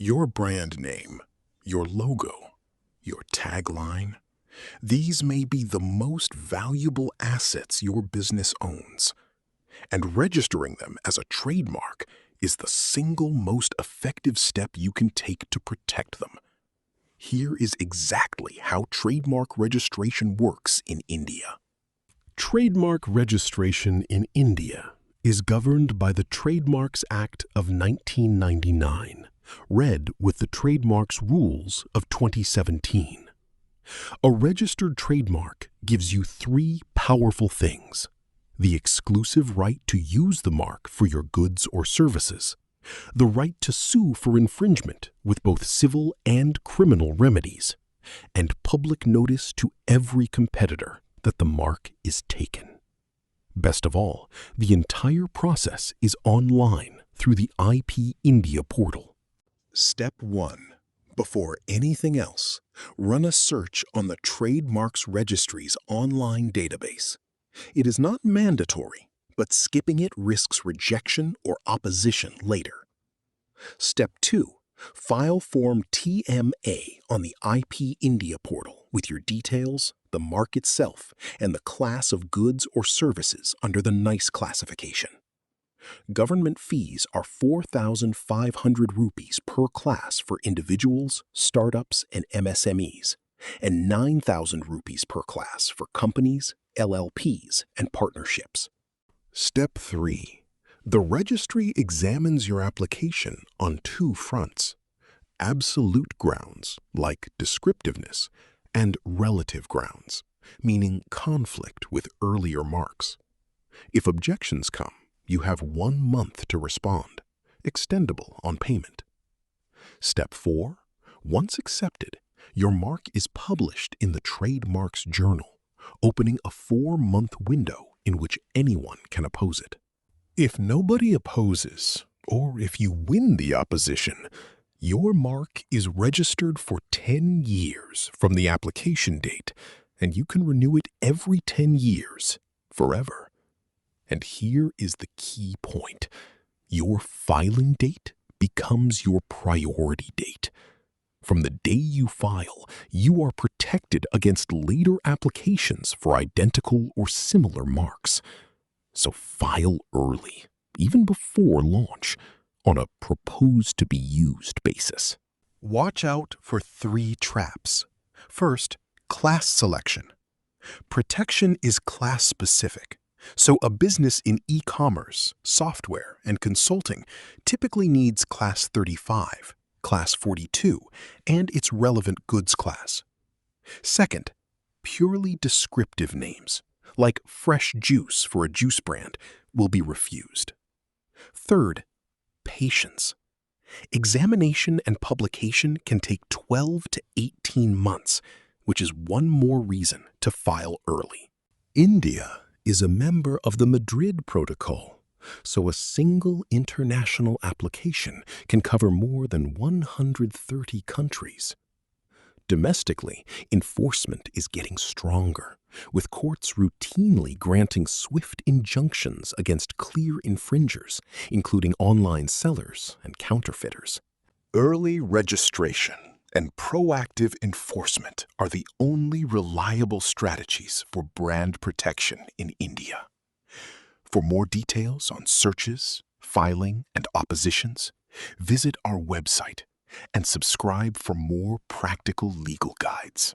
Your brand name, your logo, your tagline, these may be the most valuable assets your business owns, and registering them as a trademark is the single most effective step you can take to protect them. Here is exactly how trademark registration works in India. Trademark registration in India is governed by the Trademarks Act of 1999, read with the Trademarks Rules of 2017. A registered trademark gives you three powerful things: the exclusive right to use the mark for your goods or services, the right to sue for infringement with both civil and criminal remedies, and public notice to every competitor that the mark is taken. Best of all, the entire process is online through the IP India portal. Step 1. Before anything else, run a search on the Trademarks Registry's online database. It is not mandatory, but skipping it risks rejection or opposition later. Step 2. File Form TMA on the IP India portal with your details, the mark itself, and the class of goods or services under the NICE classification. Government fees are 4,500 rupees per class for individuals, startups, and MSMEs, and 9,000 rupees per class for companies, LLPs, and partnerships. Step 3. The registry examines your application on two fronts: absolute grounds, like descriptiveness, and relative grounds, meaning conflict with earlier marks. If objections come, you have 1 month to respond, extendable on payment. Step 4. Once accepted, your mark is published in the Trademarks Journal, opening a 4-month window in which anyone can oppose it. If nobody opposes, or if you win the opposition, your mark is registered for 10 years from the application date, and you can renew it every 10 years, forever. And here is the key point: your filing date becomes your priority date. From the day you file, you are protected against later applications for identical or similar marks. So file early, even before launch, on a proposed-to-be-used basis. Watch out for 3 traps. First, class selection. Protection is class-specific, so a business in e-commerce, software, and consulting typically needs Class 35, Class 42, and its relevant goods class. Second, purely descriptive names, like fresh juice for a juice brand, will be refused. Third, patience. Examination and publication can take 12 to 18 months, which is one more reason to file early. India is a member of the Madrid Protocol, so a single international application can cover more than 130 countries. Domestically, enforcement is getting stronger, with courts routinely granting swift injunctions against clear infringers, including online sellers and counterfeiters. Early registration and proactive enforcement are the only reliable strategies for brand protection in India. For more details on searches, filing, and oppositions, visit our website and subscribe for more practical legal guides.